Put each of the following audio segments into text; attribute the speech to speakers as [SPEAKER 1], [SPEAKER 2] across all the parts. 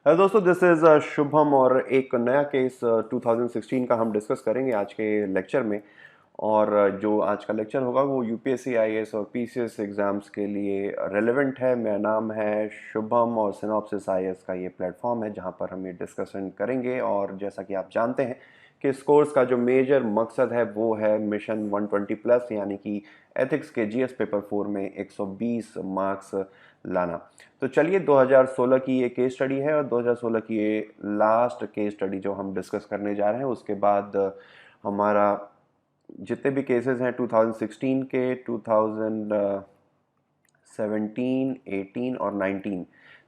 [SPEAKER 1] Hello दोस्तों, this is Shubham और एक नया केस 2016 का हम डिस्कस करेंगे आज के लेक्चर में। और जो आज का लेक्चर होगा वो यूपीएससी आईएएस और पीसीएस एग्जाम्स के लिए रेलेवेंट है। मेरा नाम है शुभम और सिनॉप्सिस आईएएस का ये प्लेटफॉर्म है जहां पर हम ये डिस्कशन करेंगे। और जैसा कि आप जानते हैं कि इस कोर्स का जो मेजर मकसद है वो है मिशन 120 प्लस, यानी कि एथिक्स के जीएस पेपर 4 में 120 मार्क्स लाना। तो चलिए, 2016 की ये केस स्टडी है और 2016 की ये लास्ट केस स्टडी जो हम डिस्कस करने जा रहे हैं। उसके बाद हमारा जितने भी केसेस हैं 2016 के, 2017, 18 और 19,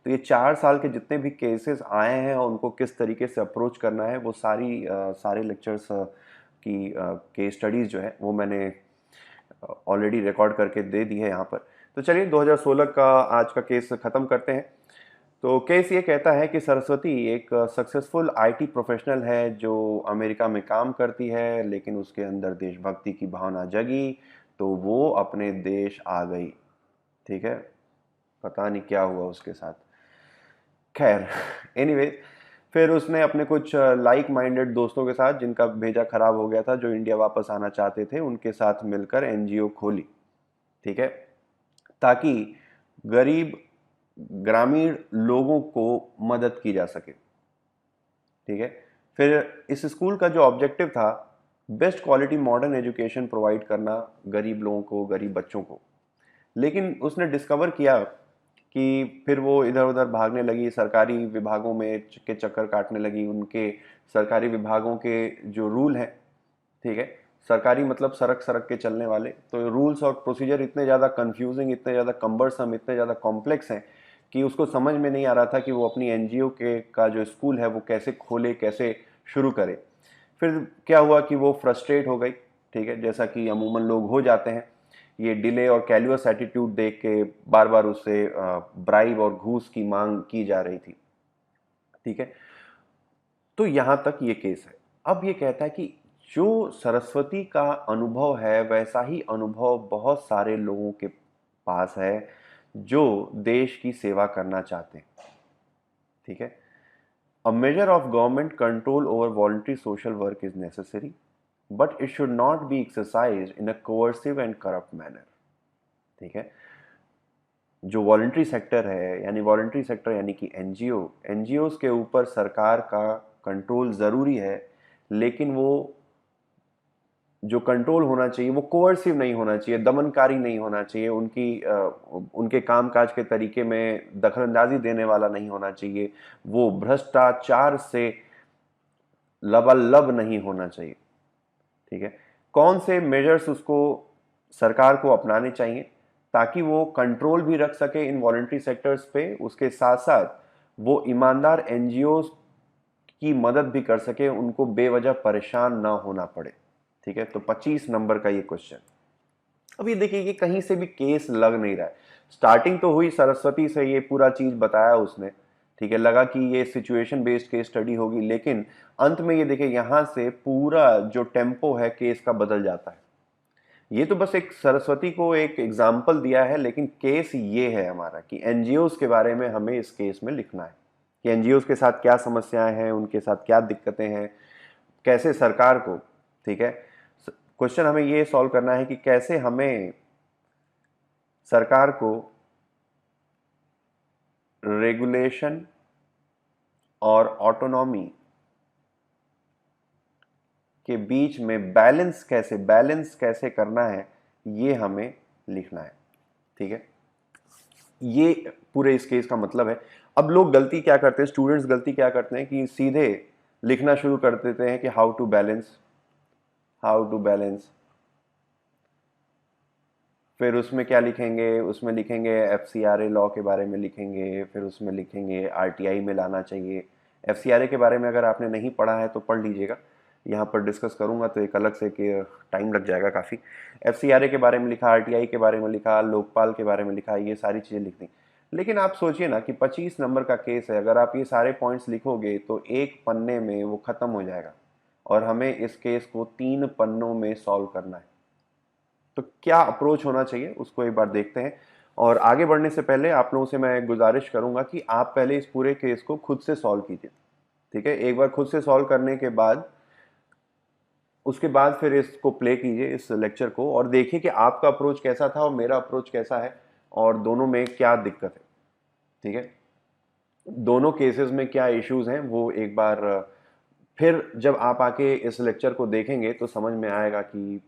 [SPEAKER 1] तो ये 4 साल के जितने भी केसेस आए हैं और उनको किस तरीके से अप्रोच करना है वो सारे लेक्चर्स की केस स्टडीज़ जो है वो मैंने ऑलरेडी रिकॉर्ड करके दे दी है यहाँ पर। तो चलिए 2016 का आज का केस ख़त्म करते हैं। तो केस ये कहता है कि सरस्वती एक सक्सेसफुल आईटी प्रोफेशनल है जो अमेरिका में काम करती है, लेकिन उसके अंदर देशभक्ति की भावना जगी तो वो अपने देश आ गई। ठीक है, पता नहीं क्या हुआ उसके साथ, खैर एनीवे। फिर उसने अपने कुछ लाइक माइंडेड दोस्तों के साथ, जिनका भेजा खराब हो गया था, जो इंडिया वापस आना चाहते थे, उनके साथ मिलकर एनजीओ खोली। ठीक है, ताकि गरीब ग्रामीण लोगों को मदद की जा सके। ठीक है, फिर इस स्कूल का जो ऑब्जेक्टिव था, best quality modern education provide करना गरीब लोगों को, गरीब बच्चों को। लेकिन उसने डिस्कवर किया कि फिर वो इधर उधर भागने लगी, सरकारी विभागों में के चक्कर काटने लगी। उनके सरकारी विभागों के जो रूल हैं, ठीक है, सरकारी मतलब सड़क सड़क के चलने वाले, तो रूल्स और प्रोसीजर इतने ज़्यादा कंफ्यूजिंग, इतने ज़्यादा कम्बरसम, इतने ज़्यादा कॉम्प्लेक्स हैं कि उसको समझ में नहीं आ रहा था कि वो अपनी एनजीओ के का जो स्कूल है वो कैसे खोले, कैसे शुरू करे। फिर क्या हुआ कि वो फ्रस्ट्रेट हो गई। ठीक है, जैसा कि अमूमन लोग हो जाते हैं। ये डिले और कैलुअस एटीट्यूड देख के बार बार उससे ब्राइब और घूस की मांग की जा रही थी। ठीक है, तो यहां तक ये केस है। अब ये कहता है कि जो सरस्वती का अनुभव है वैसा ही अनुभव बहुत सारे लोगों के पास है जो देश की सेवा करना चाहते हैं। ठीक है, a measure of government control over voluntary social work is necessary, but it should not be exercise in a coercive and corrupt manner. ठीक है, जो वॉलंटरी सेक्टर है, यानी वॉलंटरी सेक्टर यानी कि एनजीओ के ऊपर सरकार का कंट्रोल ज़रूरी है, लेकिन वो जो कंट्रोल होना चाहिए वो कोअर्सिव नहीं होना चाहिए, दमनकारी नहीं होना चाहिए, उनके कामकाज के तरीके में दखलंदाजी देने वाला नहीं होना चाहिए, वो भ्रष्टाचार से लबालब नहीं होना चाहिए। ठीक है, कौन से मेजर्स उसको सरकार को अपनाने चाहिए ताकि वो कंट्रोल भी रख सके इन वॉलंटरी सेक्टर्स पे, उसके साथ साथ वो ईमानदार एनजीओ की मदद भी कर सके, उनको बेवजह परेशान ना होना पड़े। ठीक है, तो 25 नंबर का ये क्वेश्चन। अब ये देखिए कि कहीं से भी केस लग नहीं रहा है। स्टार्टिंग तो हुई सरस्वती से, ये पूरा चीज बताया उसने। ठीक है, लगा कि ये सिचुएशन बेस्ड केस स्टडी होगी, लेकिन अंत में ये देखिए यहां से पूरा जो टेम्पो है केस का बदल जाता है। ये तो बस एक सरस्वती को एक एग्जाम्पल दिया है, लेकिन केस ये है हमारा कि एनजीओ के बारे में हमें इस केस में लिखना है कि एनजीओ के साथ क्या समस्याएं हैं, उनके साथ क्या दिक्कतें हैं, कैसे सरकार को। ठीक है, क्वेश्चन हमें ये सॉल्व करना है कि कैसे हमें सरकार को रेगुलेशन और ऑटोनॉमी के बीच में बैलेंस कैसे करना है, ये हमें लिखना है। ठीक है, ये पूरे इस केस का मतलब है। अब लोग गलती क्या करते हैं, स्टूडेंट्स गलती क्या करते हैं कि सीधे लिखना शुरू कर देते हैं कि हाउ टू बैलेंस। फिर उसमें क्या लिखेंगे, उसमें लिखेंगे एफसीआरए लॉ के बारे में लिखेंगे, फिर उसमें लिखेंगे आरटीआई में लाना चाहिए। एफसीआरए के बारे में अगर आपने नहीं पढ़ा है तो पढ़ लीजिएगा, यहाँ पर डिस्कस करूँगा तो एक अलग से कि टाइम लग जाएगा काफ़ी। एफसीआरए के बारे में लिखा, आरटीआई के बारे में लिखा, लोकपाल के बारे में लिखा, ये सारी चीज़ें लिख दी। लेकिन आप सोचिए ना कि 25 नंबर का केस है, अगर आप ये सारे पॉइंट्स लिखोगे तो एक पन्ने में वो ख़त्म हो जाएगा और हमें इस केस को 3 पन्नों में सॉल्व करना है। तो क्या अप्रोच होना चाहिए उसको एक बार देखते हैं। और आगे बढ़ने से पहले आप लोगों से मैं गुजारिश करूंगा कि आप पहले इस पूरे केस को खुद से सॉल्व कीजिए, ठीक है। एक बार खुद से सॉल्व करने के बाद उसके बाद फिर इसको प्ले कीजिए इस लेक्चर को, और देखिए कि आपका अप्रोच कैसा था और मेरा अप्रोच कैसा है, और दोनों में क्या दिक्कत है, ठीक है। दोनों केसेस में क्या इश्यूज हैं वो एक बार फिर जब आप आके इस लेक्चर को देखेंगे तो समझ में आएगा कि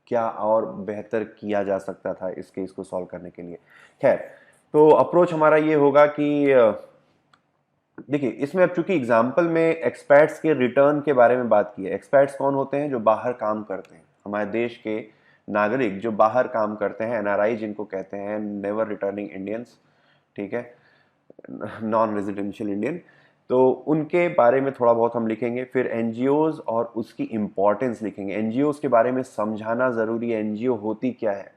[SPEAKER 1] क्या और बेहतर किया जा सकता था इस केस को सॉल्व करने के लिए। खैर, तो अप्रोच हमारा ये होगा कि देखिए, इसमें अब चूंकि एग्जाम्पल में एक्सपैट्स के रिटर्न के बारे में बात की है। एक्सपैट्स कौन होते हैं? जो बाहर काम करते हैं, हमारे देश के नागरिक जो बाहर काम करते हैं, एनआरआई जिनको कहते हैं, नेवर रिटर्निंग इंडियंस, ठीक है, नॉन रेजिडेंशियल इंडियन। तो उनके बारे में थोड़ा बहुत हम लिखेंगे। फिर एनजीओज और उसकी इंपॉर्टेंस लिखेंगे। एनजीओज के बारे में समझाना जरूरी है, एनजीओ होती क्या है,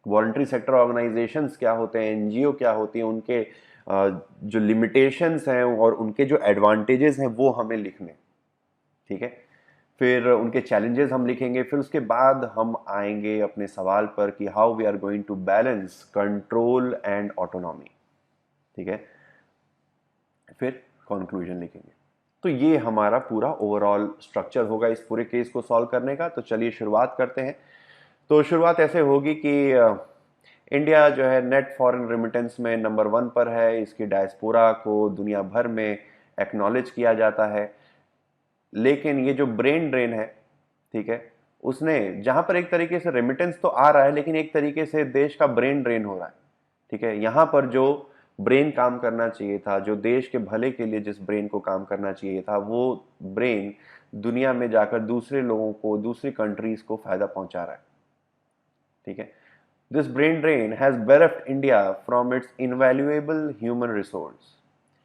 [SPEAKER 1] वॉलंटरी सेक्टर ऑर्गेनाइजेशंस क्या होते हैं, एनजीओ क्या होती है, उनके जो लिमिटेशंस हैं और उनके जो एडवांटेजेस हैं वो हमें लिखने, ठीक है। फिर उनके चैलेंजेस हम लिखेंगे। फिर उसके बाद हम आएंगे अपने सवाल पर कि how we are going to balance control and autonomy, ठीक है। फिर कंक्लूजन लिखेंगे। तो ये हमारा पूरा ओवरऑल स्ट्रक्चर होगा इस पूरे केस को सॉल्व करने का। तो चलिए शुरुआत करते हैं। तो शुरुआत ऐसे होगी कि इंडिया जो है नेट फॉरेन रेमिटेंस में नंबर 1 पर है। इसकी डायस्पोरा को दुनिया भर में एक्नॉलेज किया जाता है। लेकिन ये जो ब्रेन ड्रेन है, ठीक है, उसने जहां पर एक तरीके से रेमिटेंस तो आ रहा है लेकिन एक तरीके से देश का ब्रेन ड्रेन हो रहा है, ठीक है। यहां पर जो ब्रेन काम करना चाहिए था, जो देश के भले के लिए जिस ब्रेन को काम करना चाहिए था, वो ब्रेन दुनिया में जाकर दूसरे लोगों को, दूसरी कंट्रीज को फायदा पहुंचा रहा है, ठीक है। This brain drain has bereft India from its invaluable human resource.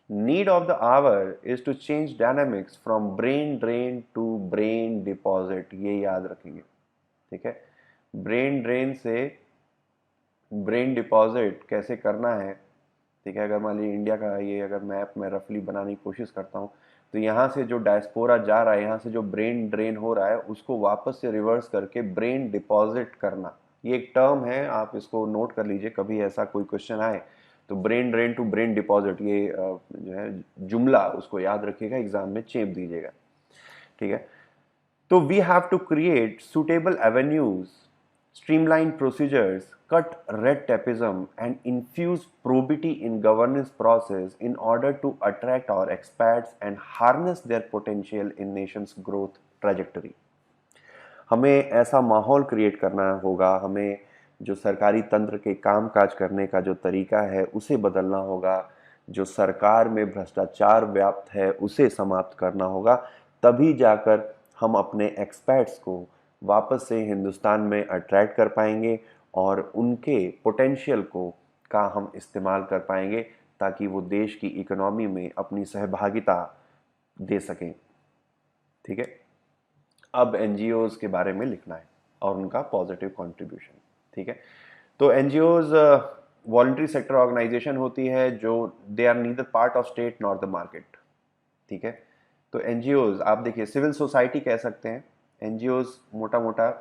[SPEAKER 1] Need of the hour is to change dynamics from brain drain to brain deposit. ये याद रखेंगे, ठीक है। ब्रेन ड्रेन से ब्रेन डिपॉजिट कैसे करना है, ठीक है। अगर मान लीजिए इंडिया का ये अगर मैप मैं रफली बनाने की कोशिश करता हूँ, तो यहाँ से जो डायस्पोरा जा रहा है, यहाँ से जो ब्रेन ड्रेन हो रहा है, उसको वापस से रिवर्स करके ब्रेन डिपॉजिट करना, ये एक टर्म है, आप इसको नोट कर लीजिए। कभी ऐसा कोई क्वेश्चन आए तो brain drain to brain deposit, ये जो है जुमला, उसको याद रखिएगा, एग्जाम में चेप दीजिएगा, ठीक है। तो we have to create suitable avenues, streamline procedures, cut red tapeism, and infuse probity in governance process in order to attract our expats and harness their potential in nation's growth trajectory. हमें ऐसा माहौल create करना होगा, हमें जो सरकारी तंत्र के काम काज करने का जो तरीका है उसे बदलना होगा, जो सरकार में भ्रष्टाचार व्याप्त है उसे समाप्त करना होगा। तभी जाकर हम अपने एक्सपर्ट्स को वापस से हिंदुस्तान में अट्रैक्ट कर पाएंगे और उनके पोटेंशियल को का हम इस्तेमाल कर पाएंगे, ताकि वो देश की इकोनॉमी में अपनी सहभागिता दे सकें, ठीक है। अब एनजीओज के बारे में लिखना है और उनका पॉजिटिव कंट्रीब्यूशन, ठीक है। तो एनजीओज वॉलंटरी सेक्टर ऑर्गेनाइजेशन होती है जो they are neither part of state not the market, ठीक है। तो एनजीओज आप देखिए सिविल सोसाइटी कह सकते हैं। एनजीओज मोटा मोटा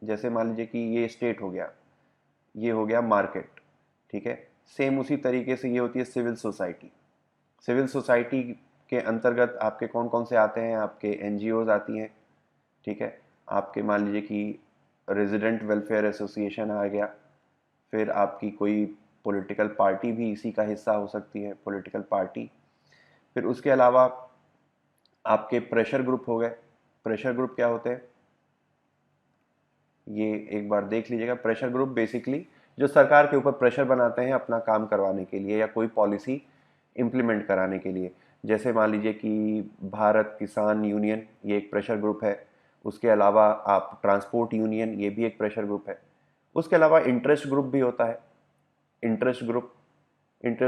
[SPEAKER 1] जैसे मान लीजिए कि ये स्टेट हो गया, ये हो गया मार्केट, ठीक है। सेम उसी तरीके से ये होती है सिविल सोसाइटी। सिविल सोसाइटी के अंतर्गत आपके कौन कौन से आते हैं? आपके एनजीओज आती हैं, ठीक है। आपके मान लीजिए कि रेजिडेंट वेलफेयर एसोसिएशन आ गया। फिर आपकी कोई पॉलिटिकल पार्टी भी इसी का हिस्सा हो सकती है, पॉलिटिकल पार्टी। फिर उसके अलावा आपके प्रेशर ग्रुप हो गए। प्रेशर ग्रुप क्या होते हैं ये एक बार देख लीजिएगा। प्रेशर ग्रुप बेसिकली जो सरकार के ऊपर प्रेशर बनाते हैं अपना काम करवाने के लिए या कोई पॉलिसी इम्प्लीमेंट कराने के लिए। जैसे मान लीजिए कि भारत किसान यूनियन, ये एक प्रेशर ग्रुप है। उसके अलावा आप ट्रांसपोर्ट यूनियन, ये भी एक प्रेशर ग्रुप है। उसके अलावा इंटरेस्ट ग्रुप भी होता है। इंटरेस्ट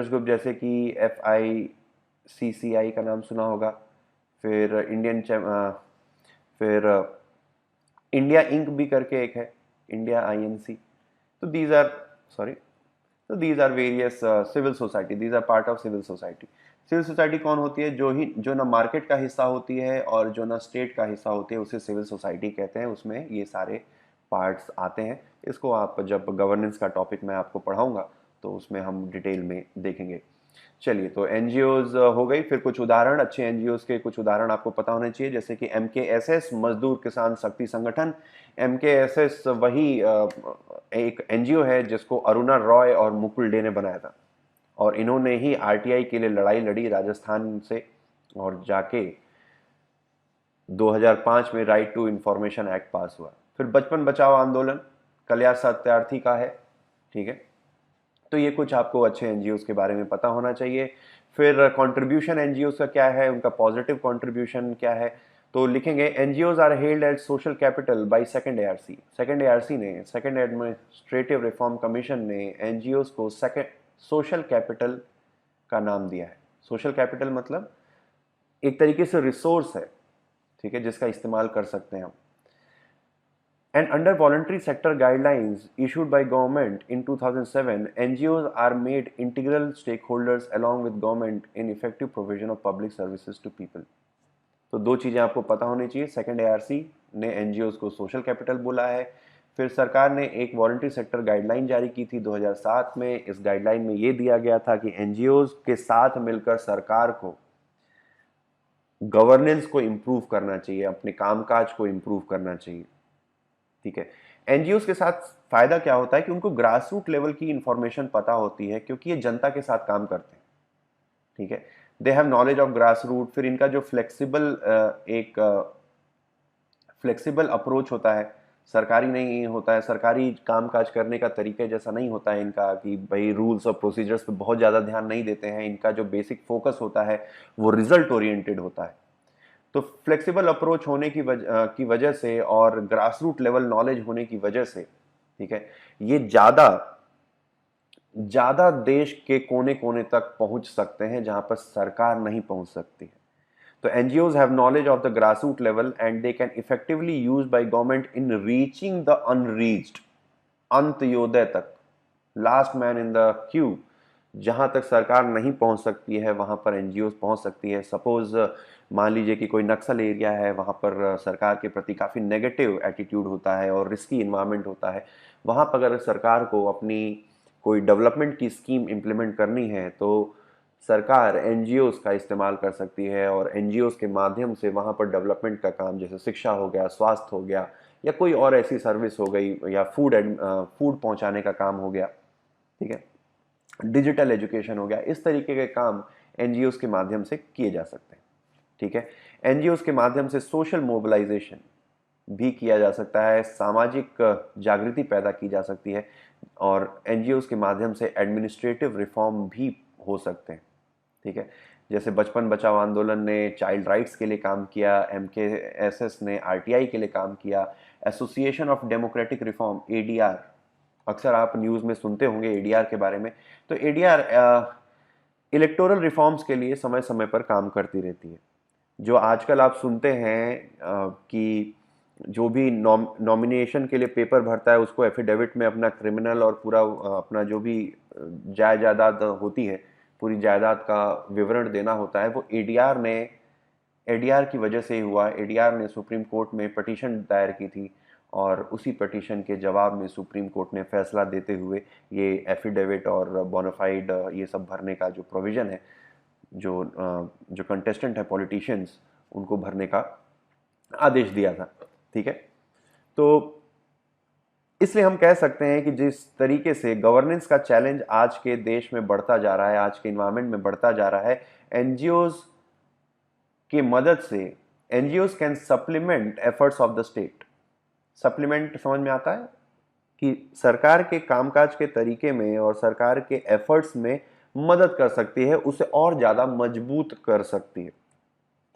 [SPEAKER 1] ग्रुप जैसे कि FICCI का नाम सुना होगा। फिर फिर इंडिया इंक भी करके एक है, इंडिया INC। तो दीज आर सॉरी तो these are various civil society, these are part of civil society. Civil society कौन होती है? जो ना मार्केट का हिस्सा होती है और जो ना स्टेट का हिस्सा होती है, उसे सिविल सोसाइटी कहते हैं। उसमें ये सारे पार्ट्स आते हैं। इसको आप जब गवर्नेंस का टॉपिक मैं आपको पढ़ाऊंगा तो उसमें हम डिटेल में देखेंगे। चलिए, तो एनजीओज हो गई, फिर कुछ उदाहरण, अच्छे एनजीओज के कुछ उदाहरण आपको पता होने चाहिए, जैसे कि MKSS मजदूर किसान शक्ति संगठन। MKSS वही एक एनजीओ है जिसको अरुणा रॉय और मुकुल डे ने बनाया था, और इन्होंने ही आरटीआई के लिए लड़ाई लड़ी राजस्थान से, और जाके 2005 में right to information act pass हुआ। फिर बचपन बचाओ आंदोलन कल्याण सत्यार्थी का है, ठीक है। तो ये कुछ आपको अच्छे एनजीओज के बारे में पता होना चाहिए। फिर कंट्रीब्यूशन एनजीओज का क्या है, उनका पॉजिटिव कंट्रीब्यूशन क्या है, तो लिखेंगे NGOs are held as social capital by second ARC. Second ARC ने, सेकंड एडमिनिस्ट्रेटिव रिफॉर्म कमीशन ने एनजीओज को सेकंड सोशल कैपिटल का नाम दिया है। सोशल कैपिटल मतलब एक तरीके से रिसोर्स है, ठीक है, जिसका इस्तेमाल कर सकते हैं हम। And under voluntary sector guidelines issued by government in 2007, NGOs are made integral stakeholders along with government in effective provision of public services to people. तो दो चीजें आपको पता होनी चाहिए। सेकंड एआरसी ने एनजीओज को सोशल कैपिटल बोला है। फिर सरकार ने एक वॉलंटरी सेक्टर गाइडलाइन जारी की थी 2007 में। इस गाइडलाइन में ये दिया गया था कि एनजीओज के साथ मिलकर सरकार को गवर्नेंस को इम्प्रूव करना चाहिए, अपने कामकाज को इम्प्रूव करना चाहिए, ठीक है। एनजीओ के साथ फायदा क्या होता है कि उनको ग्रास रूट लेवल की इंफॉर्मेशन पता होती है, क्योंकि ये जनता के साथ काम करते हैं, ठीक है। They have knowledge of grass root. फिर इनका जो एक फ्लेक्सिबल अप्रोच होता है, सरकारी नहीं होता है, सरकारी कामकाज करने का तरीके जैसा नहीं होता है इनका, कि भाई रूल्स और प्रोसीजर्स पे बहुत ज़्यादा ध्यान नहीं देते हैं। इनका जो बेसिक फोकस होता है वो रिजल्ट ओरिएंटेड होता है। तो फ्लेक्सिबल अप्रोच होने की वजह से और ग्रास रूट लेवल नॉलेज होने की वजह से, ठीक है, ये ज्यादा ज्यादा देश के कोने कोने तक पहुंच सकते हैं जहां पर सरकार नहीं पहुंच सकती है। तो NGOs have knowledge of the grass root level and they can effectively use by government in reaching the unreached, अंत्योदय तक, last man in the queue. जहां तक सरकार नहीं पहुंच सकती है वहां पर एनजीओ पहुंच सकती है। सपोज मान लीजिए कि कोई नक्सल एरिया है, वहां पर सरकार के प्रति काफ़ी नेगेटिव एटीट्यूड होता है और रिस्की इन्वायरमेंट होता है। वहां पर अगर सरकार को अपनी कोई डेवलपमेंट की स्कीम इम्प्लीमेंट करनी है तो सरकार एनजीओ का इस्तेमाल कर सकती है, और एनजीओ के माध्यम से वहां पर डेवलपमेंट का काम, जैसे शिक्षा हो गया, स्वास्थ्य हो गया, या कोई और ऐसी सर्विस हो गई, या फूड पहुंचाने का काम हो गया, ठीक है, डिजिटल एजुकेशन हो गया, इस तरीके के काम एनजीओ के माध्यम से किए जा सकते हैं, ठीक है। एनजीओ के माध्यम से सोशल मोबिलाइजेशन भी किया जा सकता है, सामाजिक जागृति पैदा की जा सकती है, और एनजीओ के माध्यम से एडमिनिस्ट्रेटिव रिफॉर्म भी हो सकते हैं, ठीक है। जैसे बचपन बचाओ आंदोलन ने चाइल्ड राइट्स के लिए काम किया, MKSS ने आरटीआई के लिए काम किया, association of democratic reform ADR, अक्सर आप न्यूज़ में सुनते होंगे ADR के बारे में। तो ADR इलेक्टोरल रिफॉर्म्स के लिए समय समय पर काम करती रहती है। जो आजकल आप सुनते हैं कि जो भी नॉमिनेशन के लिए पेपर भरता है उसको एफिडेविट में अपना क्रिमिनल और पूरा अपना जो भी जायदाद होती है, पूरी जायदाद का विवरण देना होता है, वो एडीआर की वजह से ही हुआ। एडीआर ने सुप्रीम कोर्ट में पिटीशन दायर की थी, और उसी पिटीशन के जवाब में सुप्रीम कोर्ट ने फैसला देते हुए ये एफिडेविट और बोनाफाइड ये सब भरने का जो प्रोविज़न है, जो कंटेस्टेंट है पॉलिटिशियंस, उनको भरने का आदेश दिया था, ठीक है। तो इसलिए हम कह सकते हैं कि जिस तरीके से गवर्नेंस का चैलेंज आज के देश में बढ़ता जा रहा है, आज के इन्वायरमेंट में बढ़ता जा रहा है, एनजीओज की मदद से NGOs can supplement efforts of the state. Supplement समझ में आता है कि सरकार के कामकाज के तरीके में और सरकार के एफर्ट्स में मदद कर सकती है, उसे और ज़्यादा मजबूत कर सकती है,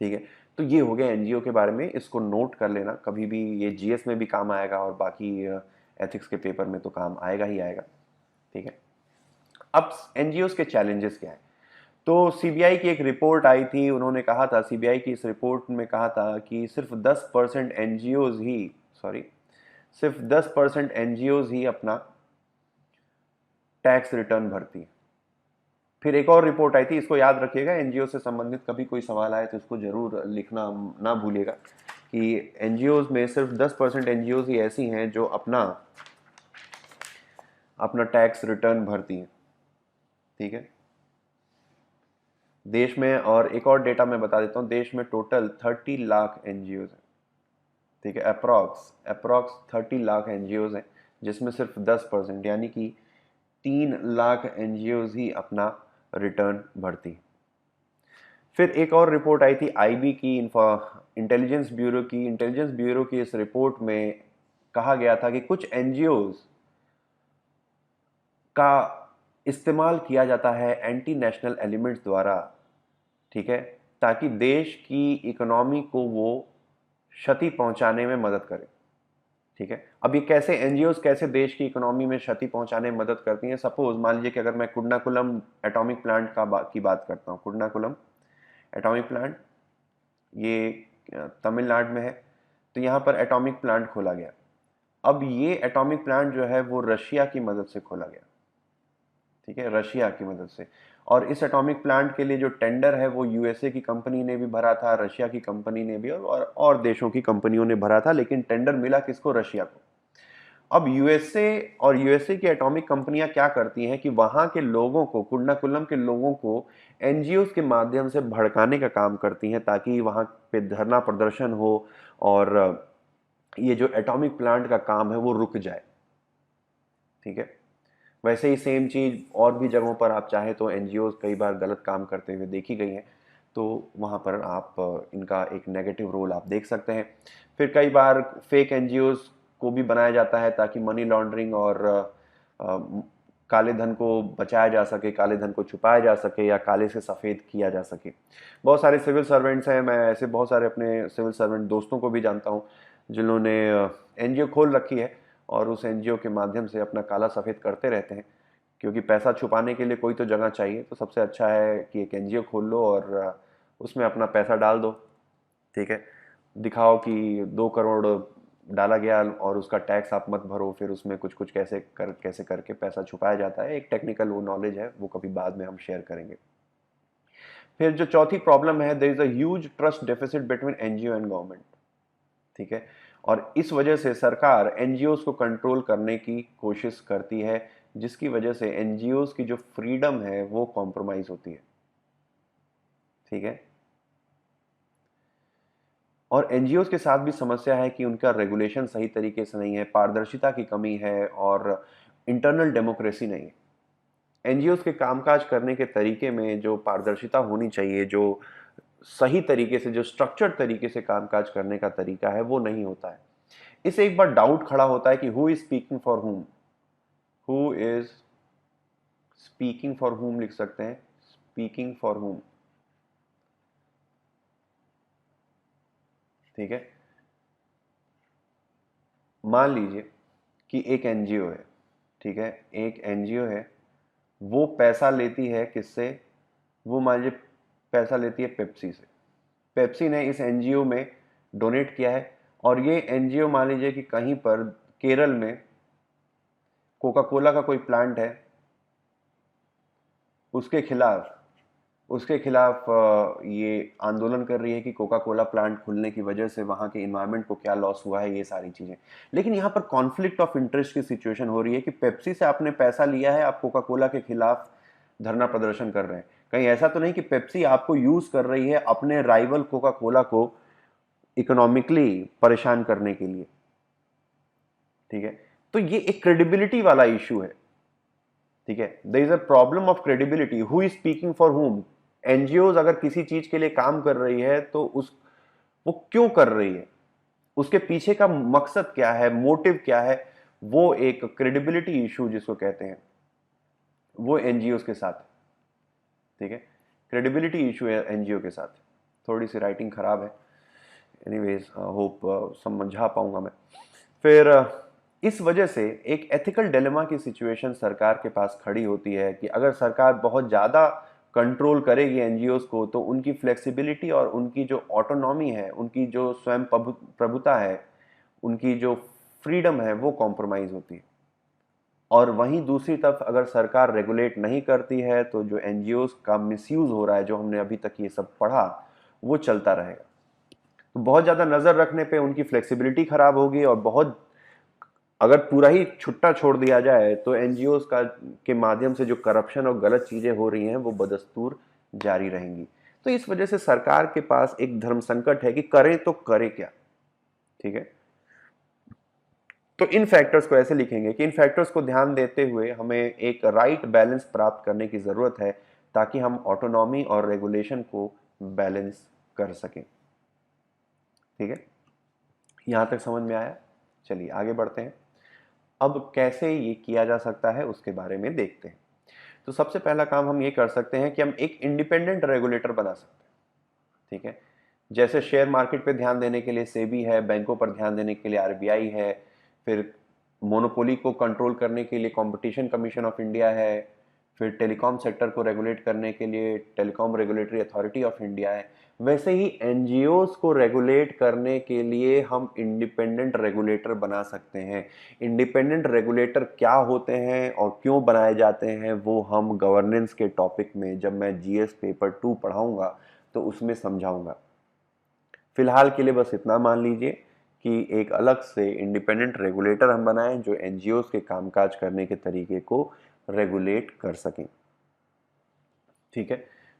[SPEAKER 1] ठीक है। तो ये हो गया एनजीओ के बारे में, इसको नोट कर लेना, कभी भी ये जीएस में भी काम आएगा और बाकी एथिक्स के पेपर में तो काम आएगा ही आएगा, ठीक है। अब एनजीओ के चैलेंजेस क्या है, तो सीबीआई की एक रिपोर्ट आई थी, उन्होंने कहा था, सीबीआई की इस रिपोर्ट में कहा था कि सिर्फ 10% एनजीओज ही, सिर्फ 10% एनजीओज ही अपना टैक्स रिटर्न भरती है। फिर एक और रिपोर्ट आई थी, इसको याद रखिएगा, एनजीओ से संबंधित कभी कोई सवाल आए तो इसको जरूर लिखना ना भूलिएगा, कि एनजीओज में सिर्फ 10% एनजीओज ही ऐसी हैं जो अपना टैक्स रिटर्न भरती हैं, ठीक है, देश में, और एक और डेटा मैं बता देता हूँ, देश में टोटल 30 लाख एनजीओ हैं। ठीक है, अप्रॉक्स 30 लाख एनजीओ हैं, जिसमें सिर्फ 10% यानी कि 3 लाख एनजीओ ही अपना रिटर्न भरती। फिर एक और रिपोर्ट आई थी आईबी की, इंटेलिजेंस ब्यूरो की इस रिपोर्ट में कहा गया था कि कुछ एनजीओज का इस्तेमाल किया जाता है एंटी नेशनल एलिमेंट्स द्वारा, ठीक है, ताकि देश की इकोनॉमी को वो क्षति पहुंचाने में मदद करे। ठीक है, अब ये कैसे एनजीओज कैसे देश की इकोनॉमी में क्षति पहुंचाने में मदद करती हैं? सपोज मान लीजिए कि अगर मैं कुर्नाकुलम एटॉमिक प्लांट की बात करता हूँ, कुर्नाकुलम एटॉमिक प्लांट ये तमिलनाडु में है, तो यहाँ पर एटॉमिक प्लांट खोला गया। अब ये एटॉमिक प्लांट जो है वो रशिया की मदद से खोला गया। ठीक है, रशिया की मदद से। और इस एटॉमिक प्लांट के लिए जो टेंडर है वो यूएसए की कंपनी ने भी भरा था, रशिया की कंपनी ने भी, और देशों की कंपनियों ने भरा था, लेकिन टेंडर मिला किसको? रशिया को। अब यूएसए की एटॉमिक कंपनियां क्या करती हैं कि वहां के लोगों को, कुर्नाकुलम के लोगों को एनजीओ के माध्यम से भड़काने का काम करती हैं, ताकि वहां पे धरना प्रदर्शन हो और ये जो एटॉमिक प्लांट का काम है वो रुक जाए। ठीक है, वैसे ही सेम चीज़ और भी जगहों पर आप चाहे तो एनजीओ कई बार गलत काम करते हुए देखी गई हैं, तो वहाँ पर आप इनका एक नेगेटिव रोल आप देख सकते हैं। फिर कई बार फेक एनजीओ को भी बनाया जाता है ताकि मनी लॉन्ड्रिंग और काले धन को बचाया जा सके, काले धन को छुपाया जा सके, या काले से सफ़ेद किया जा सके। बहुत सारे सिविल सर्वेंट्स हैं, मैं ऐसे बहुत सारे अपने सिविल सर्वेंट दोस्तों को भी जानता हूँ जिन्होंने एनजीओ खोल रखी है और उस एनजीओ के माध्यम से अपना काला सफ़ेद करते रहते हैं, क्योंकि पैसा छुपाने के लिए कोई तो जगह चाहिए। तो सबसे अच्छा है कि एक एनजीओ खोल लो और उसमें अपना पैसा डाल दो। ठीक है, दिखाओ कि 2 करोड़ डाला गया और उसका टैक्स आप मत भरो, फिर उसमें कुछ कुछ कैसे करके पैसा छुपाया जाता है। एक टेक्निकल वो नॉलेज है, वो कभी बाद में हम शेयर करेंगे। फिर जो चौथी प्रॉब्लम है, there is a huge trust deficit between NGO and government. ठीक है, और इस वजह से सरकार एनजीओ को कंट्रोल करने की कोशिश करती है, जिसकी वजह से एनजीओ की जो फ्रीडम है वो कॉम्प्रोमाइज होती है। ठीक है, और एनजीओ के साथ भी समस्या है कि उनका रेगुलेशन सही तरीके से नहीं है, पारदर्शिता की कमी है और इंटरनल डेमोक्रेसी नहीं है। एनजीओ के कामकाज करने के तरीके में जो पारदर्शिता होनी चाहिए, जो सही तरीके से, जो स्ट्रक्चर्ड तरीके से कामकाज करने का तरीका है, वो नहीं होता है। इससे एक बार डाउट खड़ा होता है कि हु इज स्पीकिंग फॉर हुम, हु इज स्पीकिंग फॉर हुम लिख सकते हैं, स्पीकिंग फॉर हुम। ठीक है, मान लीजिए कि एक एनजीओ है। ठीक है, एक एनजीओ है, वो पैसा लेती है किससे? वो मान लीजिए पैसा लेती है पेप्सी से। पेप्सी ने इस एनजीओ में डोनेट किया है, और ये एनजीओ मान लीजिए कि कहीं पर केरल में कोका कोला का कोई प्लांट है, उसके खिलाफ ये आंदोलन कर रही है कि कोका कोला प्लांट खुलने की वजह से वहां के इन्वायरमेंट को क्या लॉस हुआ है, ये सारी चीजें। लेकिन यहाँ पर कॉन्फ्लिक्ट ऑफ इंटरेस्ट की सिचुएशन हो रही है कि पेप्सी से आपने पैसा लिया है, आप कोका कोला के खिलाफ धरना प्रदर्शन कर रहे हैं। कहीं ऐसा तो नहीं कि पेप्सी आपको यूज कर रही है अपने राइवल कोका कोला को इकोनॉमिकली परेशान करने के लिए? ठीक है, तो ये एक क्रेडिबिलिटी वाला इशू है। ठीक है, there is a problem of credibility, who is speaking for whom. NGO अगर किसी चीज के लिए काम कर रही है तो वो क्यों कर रही है, उसके पीछे का मकसद क्या है, मोटिव क्या है, वो एक क्रेडिबिलिटी इशू जिसको कहते हैं, वो एनजीओ के साथ है। ठीक है, क्रेडिबिलिटी इशू है एनजीओ के साथ। थोड़ी सी राइटिंग खराब है, एनीवेज होप समझा पाऊंगा मैं। फिर इस वजह से एक एथिकल डिलेमा की सिचुएशन सरकार के पास खड़ी होती है कि अगर सरकार बहुत ज़्यादा कंट्रोल करेगी एनजीओज को, तो उनकी फ्लेक्सिबिलिटी और उनकी जो ऑटोनॉमी है, उनकी जो स्वयं प्रभुता है, उनकी जो फ्रीडम है, वो कॉम्प्रोमाइज़ होती है। और वहीं दूसरी तरफ अगर सरकार रेगुलेट नहीं करती है तो जो एनजीओज का मिसयूज हो रहा है, जो हमने अभी तक ये सब पढ़ा, वो चलता रहेगा। तो बहुत ज़्यादा नज़र रखने पे उनकी फ्लेक्सिबिलिटी खराब होगी, और बहुत अगर पूरा ही छुट्टा छोड़ दिया जाए तो एनजीओ का के माध्यम से जो करप्शन और गलत चीजें हो रही हैं वो बदस्तूर जारी रहेंगी। तो इस वजह से सरकार के पास एक धर्म संकट है कि करें तो करें क्या। ठीक है, तो इन फैक्टर्स को ऐसे लिखेंगे कि इन फैक्टर्स को ध्यान देते हुए हमें एक राइट बैलेंस प्राप्त करने की जरूरत है ताकि हम ऑटोनॉमी और रेगुलेशन को बैलेंस कर सकें। ठीक है, यहां तक समझ में आया? चलिए आगे बढ़ते हैं। अब कैसे ये किया जा सकता है उसके बारे में देखते हैं। तो सबसे पहला काम हम ये कर सकते हैं कि हम एक इंडिपेंडेंट रेगुलेटर बना सकते हैं। ठीक है, जैसे शेयर मार्केट पे ध्यान देने के लिए सेबी है, बैंकों पर ध्यान देने के लिए आरबीआई है, फिर मोनोपोली को कंट्रोल करने के लिए कंपटीशन कमीशन ऑफ इंडिया है, फिर टेलीकॉम सेक्टर को रेगुलेट करने के लिए telecom regulatory authority of India है। वैसे ही एनजीओज को रेगुलेट करने के लिए हम इंडिपेंडेंट रेगुलेटर बना सकते हैं। इंडिपेंडेंट रेगुलेटर क्या होते हैं और क्यों बनाए जाते हैं वो हम गवर्नेंस के टॉपिक में जब मैं जीएस पेपर 2 पढ़ाऊंगा तो उसमें समझाऊंगा। फिलहाल के लिए बस इतना मान लीजिए कि एक अलग से इंडिपेंडेंट रेगुलेटर हम बनाएं जो एनजीओज के कामकाज करने के तरीके को रेगुलेट कर सकें। ठीक है,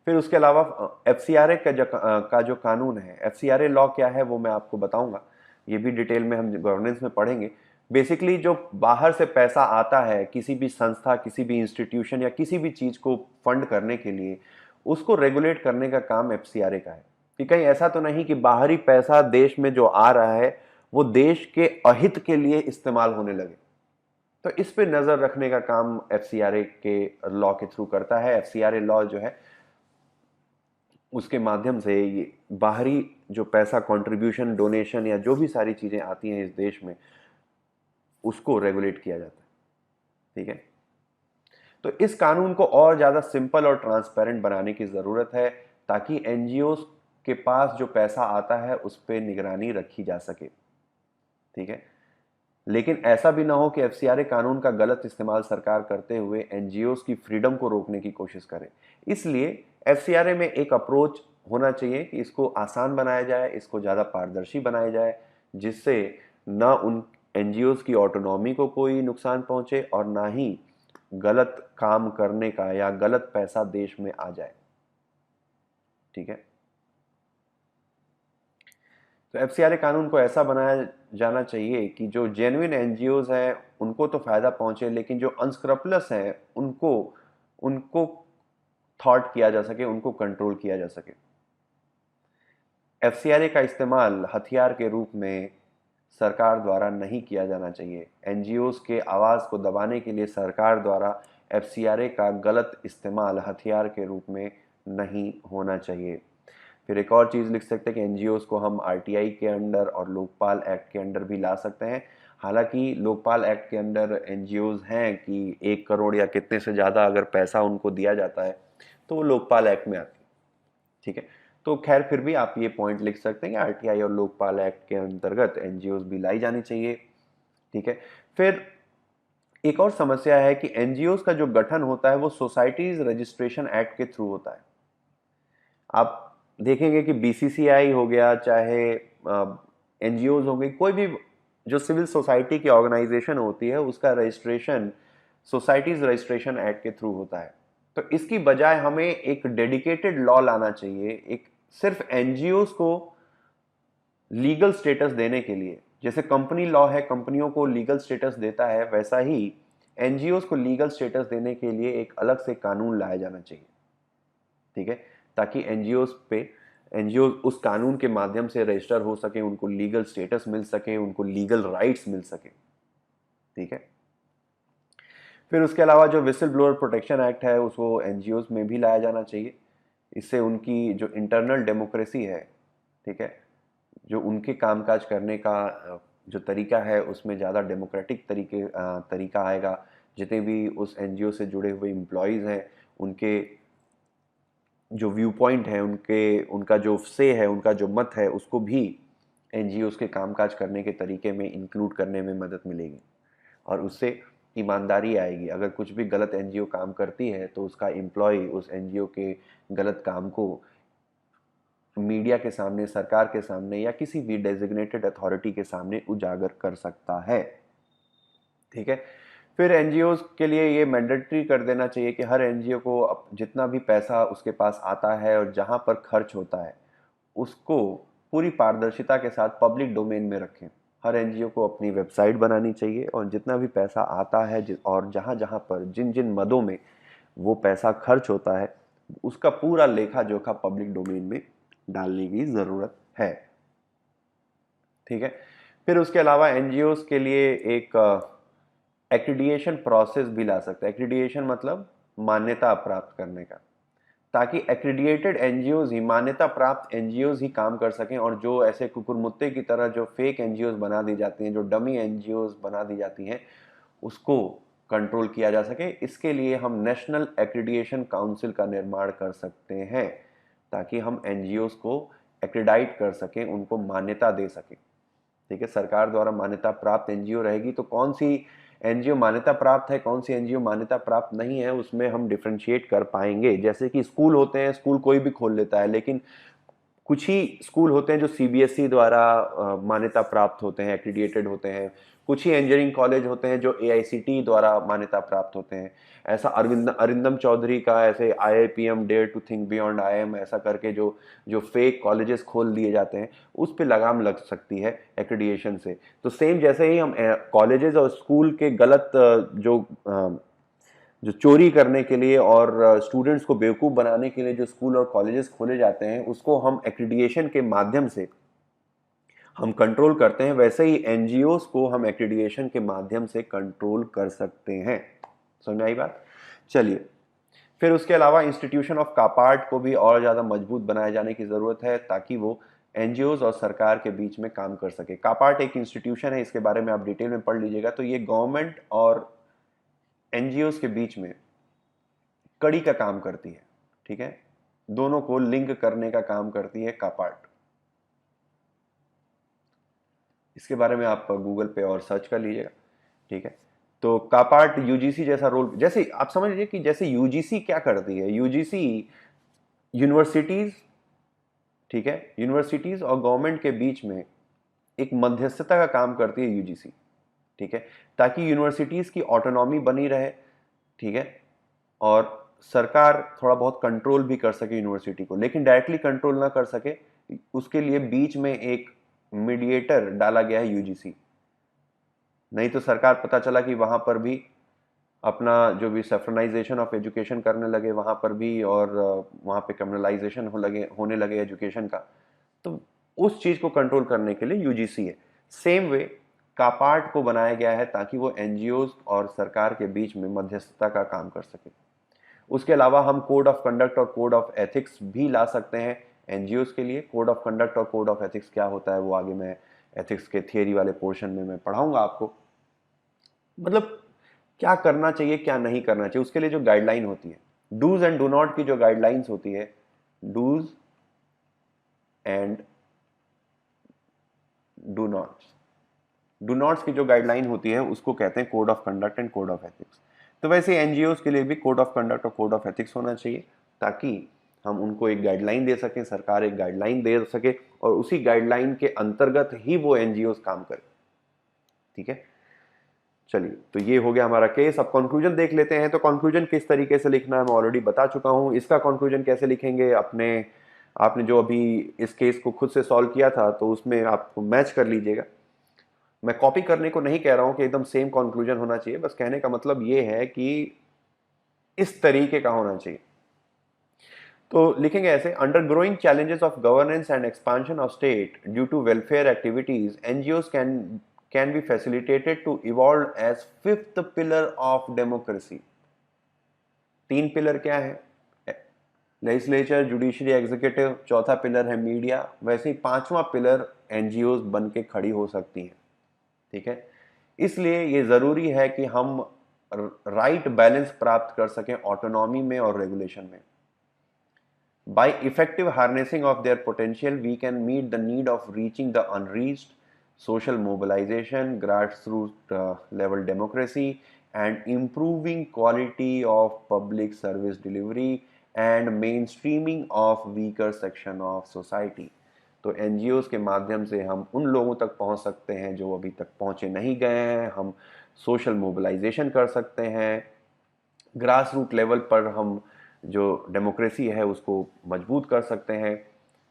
[SPEAKER 1] फिर उसके अलावा एफसीआरए का जो कानून है, एफसीआरए लॉ क्या है वो मैं आपको बताऊंगा। ये भी डिटेल में हम गवर्नेंस में पढ़ेंगे। बेसिकली जो बाहर से पैसा आता है किसी भी संस्था, किसी भी इंस्टीट्यूशन या किसी भी चीज को फंड करने के लिए, उसको रेगुलेट करने का काम एफसीआरए का है कि कहीं ऐसा तो नहीं कि बाहरी पैसा देश में जो आ रहा है वो देश के अहित के लिए इस्तेमाल होने लगे। तो इस पे नजर रखने का काम एफसीआरए के लॉ के थ्रू करता है। एफसीआरए लॉ जो है उसके माध्यम से ये बाहरी जो पैसा कंट्रीब्यूशन, डोनेशन या जो भी सारी चीजें आती हैं इस देश में उसको रेगुलेट किया जाता है। ठीक है, तो इस कानून को और ज्यादा सिंपल और ट्रांसपेरेंट बनाने की जरूरत है ताकि एनजीओ के पास जो पैसा आता है उस पर निगरानी रखी जा सके। ठीक है, लेकिन ऐसा भी ना हो कि एफसीआरए कानून का गलत इस्तेमाल सरकार करते हुए एनजीओ की फ्रीडम को रोकने की कोशिश करे। इसलिए एफसीआरए में एक अप्रोच होना चाहिए कि इसको आसान बनाया जाए, इसको ज़्यादा पारदर्शी बनाया जाए, जिससे ना उन एनजीओ की ऑटोनॉमी को कोई नुकसान पहुंचे और ना ही गलत काम करने का या गलत पैसा देश में आ जाए। ठीक है, तो एफसीआरए कानून को ऐसा बनाया जाना चाहिए कि जो जेन्युइन एनजीओज हैं उनको तो फायदा पहुंचे, लेकिन जो अनस्क्रपलस हैं उनको उनको थॉट किया जा सके, उनको कंट्रोल किया जा सके। एफसीआरए का इस्तेमाल हथियार के रूप में सरकार द्वारा नहीं किया जाना चाहिए। एनजीओज के आवाज को दबाने के लिए सरकार द्वारा एफसीआरए का गलत इस्तेमाल हथियार के रूप में नहीं होना चाहिए। फिर एक और चीज़ लिख सकते हैं कि एनजीओज को हम आरटीआई के अंडर और लोकपाल एक्ट के अंडर भी ला सकते हैं। हालांकि लोकपाल एक्ट के अंडर एनजीओज हैं कि 1 करोड़ या कितने से ज़्यादा अगर पैसा उनको दिया जाता है तो वो लोकपाल एक्ट में आती है। ठीक है, तो खैर फिर भी आप ये पॉइंट लिख सकते हैं कि आरटीआई और लोकपाल एक्ट के अंतर्गत एनजीओज भी लाई जानी चाहिए। ठीक है, फिर एक और समस्या है कि एनजीओज का जो गठन होता है वो सोसाइटीज रजिस्ट्रेशन एक्ट के थ्रू होता है। आप देखेंगे कि बीसीसीआई हो गया, चाहे एनजीओज हो गई, कोई भी जो सिविल सोसाइटी की ऑर्गेनाइजेशन होती है उसका रजिस्ट्रेशन सोसाइटीज रजिस्ट्रेशन एक्ट के थ्रू होता है। तो इसकी बजाय हमें एक डेडिकेटेड लॉ लाना चाहिए, एक सिर्फ एनजीओज को लीगल स्टेटस देने के लिए। जैसे कंपनी लॉ है, कंपनियों को लीगल स्टेटस देता है, वैसा ही एनजीओज को लीगल स्टेटस देने के लिए एक अलग से कानून लाया जाना चाहिए। ठीक है, ताकि एनजीओ उस कानून के माध्यम से रजिस्टर हो सके, उनको लीगल स्टेटस मिल सके, उनको लीगल राइट्स मिल सके। ठीक है, फिर उसके अलावा जो विसल ब्लोअर प्रोटेक्शन एक्ट है उसको एनजीओज में भी लाया जाना चाहिए। इससे उनकी जो इंटरनल डेमोक्रेसी है, ठीक है, जो उनके कामकाज करने का जो तरीका है उसमें ज़्यादा डेमोक्रेटिक तरीका आएगा। जितने भी उस एनजीओ से जुड़े हुए एम्प्लॉयज़ हैं उनके जो व्यू पॉइंट है, उनका जो से है, उनका जो मत है, उसको भी एनजीओज के कामकाज करने के तरीके में इंक्लूड करने में मदद मिलेगी और उससे ईमानदारी आएगी। अगर कुछ भी गलत एनजीओ काम करती है तो उसका एम्प्लॉय उस एनजीओ के गलत काम को मीडिया के सामने, सरकार के सामने या किसी भी डेजिग्नेटेड अथॉरिटी के सामने उजागर कर सकता है। ठीक है। फिर एनजीओ के लिए ये मैंडेटरी कर देना चाहिए कि हर एनजीओ को जितना भी पैसा उसके पास आता है और जहां पर खर्च होता है उसको पूरी पारदर्शिता के साथ पब्लिक डोमेन में रखें। हर एनजीओ को अपनी वेबसाइट बनानी चाहिए और जितना भी पैसा आता है और जहां जहां पर जिन जिन मदों में वो पैसा खर्च होता है उसका पूरा लेखा जोखा पब्लिक डोमेन में डालने की ज़रूरत है। ठीक है। फिर उसके अलावा एनजीओ के लिए एक एक्रीडिएशन प्रोसेस भी ला सकते हैं। एक्रीडिएशन मतलब मान्यता प्राप्त करने का, ताकि एक्रीडिएटेड एनजीओ ही, मान्यता प्राप्त एनजीओ ही काम कर सकें और जो ऐसे कुकुरमुत्ते की तरह जो फेक एनजीओ बना दी जाती हैं, जो डमी एनजीओ बना दी जाती हैं, उसको कंट्रोल किया जा सके। इसके लिए हम नेशनल एक्रीडिएशन काउंसिल का निर्माण कर सकते हैं ताकि हम एनजीओ को एक्रीडाइट कर सकें, उनको मान्यता दे सकें। ठीक है। सरकार द्वारा मान्यता प्राप्त एनजीओ रहेगी तो कौन सी एनजीओ मान्यता प्राप्त है, कौन सी एनजीओ मान्यता प्राप्त नहीं है, उसमें हम डिफरेंशिएट कर पाएंगे। जैसे कि स्कूल होते हैं, स्कूल कोई भी खोल लेता है, लेकिन कुछ ही स्कूल होते हैं जो सीबीएसई द्वारा मान्यता प्राप्त होते हैं, एक्रीडिएटेड होते हैं। कुछ ही इंजीनियरिंग कॉलेज होते हैं जो एआईसीटी द्वारा मान्यता प्राप्त होते हैं। ऐसा अरिंदम चौधरी का ऐसे IIPM dare to think beyond IIM ऐसा करके जो जो फेक कॉलेजेस खोल दिए जाते हैं, उस पर लगाम लग सकती है एक्रीडिएशन से। तो सेम जैसे ही हम कॉलेजेस और स्कूल के गलत जो चोरी करने के लिए और स्टूडेंट्स को बेवकूफ़ बनाने के लिए जो स्कूल और कॉलेजेस खोले जाते हैं, उसको हम एक्रीडिएशन के माध्यम से हम कंट्रोल करते हैं, वैसे ही एनजीओस को हम एक्रीडिएशन के माध्यम से कंट्रोल कर सकते हैं। समझ में आई बात? चलिए, फिर उसके अलावा इंस्टीट्यूशन ऑफ कापार्ट को भी और ज़्यादा मजबूत बनाए जाने की ज़रूरत है ताकि वो एनजीओस और सरकार के बीच में काम कर सके। कापार्ट एक इंस्टीट्यूशन है, इसके बारे में आप डिटेल में पढ़ लीजिएगा। तो ये गवर्नमेंट और एनजीओस के बीच में कड़ी का काम करती है। ठीक है। दोनों को लिंक करने का काम करती है कापार्ट। इसके बारे में आप गूगल पे और सर्च कर लीजिएगा। ठीक है। तो कापार्ट यूजीसी जैसा रोल, जैसे आप समझ लीजिए कि जैसे यूजीसी क्या करती है, यूजीसी यूनिवर्सिटीज, ठीक है, यूनिवर्सिटीज और गवर्नमेंट के बीच में एक मध्यस्थता का काम करती है यूजीसी। ठीक है। ताकि यूनिवर्सिटीज की ऑटोनॉमी बनी रहे। ठीक है। और सरकार थोड़ा बहुत कंट्रोल भी कर सके यूनिवर्सिटी को, लेकिन डायरेक्टली कंट्रोल ना कर सके, उसके लिए बीच में एक मीडिएटर डाला गया है यूजीसी। नहीं तो सरकार पता चला कि वहां पर भी अपना जो भी सेफ्रनाइजेशन ऑफ एजुकेशन करने लगे वहां पर भी, और वहां पे क्रिमिनलाइजेशन होने लगे एजुकेशन का, तो उस चीज को कंट्रोल करने के लिए यूजीसी है। सेम वे कापार्ट को बनाया गया है ताकि वो एनजीओ और सरकार के बीच में मध्यस्थता का काम कर सके। उसके अलावा हम कोड ऑफ कंडक्ट और कोड ऑफ एथिक्स भी ला सकते हैं एनजीओ के लिए। कोड ऑफ कंडक्ट और कोड ऑफ एथिक्स क्या होता है वो आगे मैं एथिक्स के थियरी वाले पोर्शन में मैं पढ़ाऊंगा आपको। मतलब क्या करना चाहिए क्या नहीं करना चाहिए, उसके लिए जो गाइडलाइन होती है, डूज एंड डू नॉट की जो गाइडलाइंस होती है, dos and do nots, do nots की जो गाइडलाइन होती है उसको कहते हैं code of conduct and code of ethics. तो वैसे एनजीओ के लिए भी कोड ऑफ कंडक्ट और कोड ऑफ एथिक्स होना चाहिए ताकि हम उनको एक गाइडलाइन दे सकें, सरकार एक गाइडलाइन दे सके और उसी गाइडलाइन के अंतर्गत ही वो एनजीओ काम करें। ठीक है। चलिए, तो ये हो गया हमारा केस। अब कंक्लूजन देख लेते हैं। तो कंक्लूजन किस तरीके से लिखना है मैं ऑलरेडी बता चुका हूं। इसका कंक्लूजन कैसे लिखेंगे, अपने आपने जो अभी इस केस को खुद से सॉल्व किया था तो उसमें आप मैच कर लीजिएगा। मैं कॉपी करने को नहीं कह रहा हूं कि एकदम सेम कंक्लूजन होना चाहिए, बस कहने का मतलब ये है कि इस तरीके का होना चाहिए। तो लिखेंगे ऐसे, under growing challenges of governance and expansion of state due to welfare activities, NGOs can be facilitated to evolve as fifth pillar of democracy. तीन पिलर क्या है? Legislature, judiciary, executive. चौथा पिलर है मीडिया। वैसे ही पांचवा पिलर एनजीओज बन के खड़ी हो सकती हैं। ठीक है। इसलिए ये जरूरी है कि हम राइट बैलेंस प्राप्त कर सकें ऑटोनॉमी में और रेगुलेशन में। By effective harnessing of their potential, we can meet the need of reaching the unreached, social mobilization, grassroots level democracy, and improving quality of public service delivery and mainstreaming of weaker section of society. तो NGOs के माध्यम से हम उन लोगों तक पहुंच सकते हैं जो अभी तक पहुंचे नहीं गए हैं। हम सोशल मोबिलाइजेशन कर सकते हैं, ग्रास रूट लेवल पर हम जो डेमोक्रेसी है उसको मजबूत कर सकते हैं।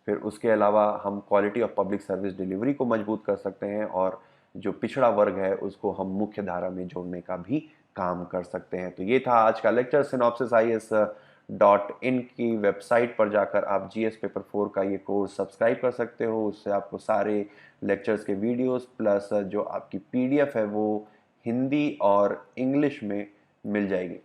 [SPEAKER 1] फिर उसके अलावा हम quality of public service delivery को मजबूत कर सकते हैं, और जो पिछड़ा वर्ग है उसको हम मुख्य धारा में जोड़ने का भी काम कर सकते हैं। तो ये था आज का लेक्चर। synopsisis.in की वेबसाइट पर जाकर आप जीएस पेपर 4 का ये कोर्स सब्सक्राइब कर सकते हो। उससे आपको सारे लेक्चर्स के वीडियोस प्लस जो आपकी पीडीएफ है वो हिंदी और इंग्लिश में मिल जाएगी।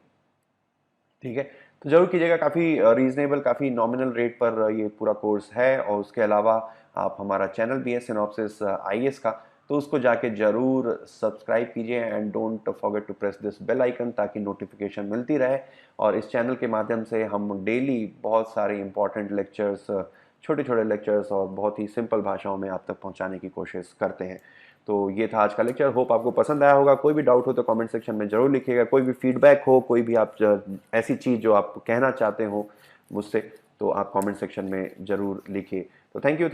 [SPEAKER 1] ठीक है, तो जरूर कीजिएगा। काफ़ी रीजनेबल, काफ़ी नॉमिनल रेट पर ये पूरा कोर्स है। और उसके अलावा आप हमारा चैनल भी है सिनॉप्सिस आईएएस का, तो उसको जाके जरूर सब्सक्राइब कीजिए and don't forget to press this bell icon ताकि नोटिफिकेशन मिलती रहे। और इस चैनल के माध्यम से हम डेली बहुत सारे इंपॉर्टेंट लेक्चर्स, छोटे छोटे लेक्चर्स और बहुत ही सिंपल भाषाओं में आप तक पहुंचाने की कोशिश करते हैं। तो ये था आज का लेक्चर। होप आपको पसंद आया होगा। कोई भी डाउट हो तो कमेंट सेक्शन में जरूर लिखिएगा। कोई भी फीडबैक हो, कोई भी आप ऐसी चीज़ जो आप कहना चाहते हो मुझसे, तो आप कमेंट सेक्शन में जरूर लिखिए। तो थैंक यू।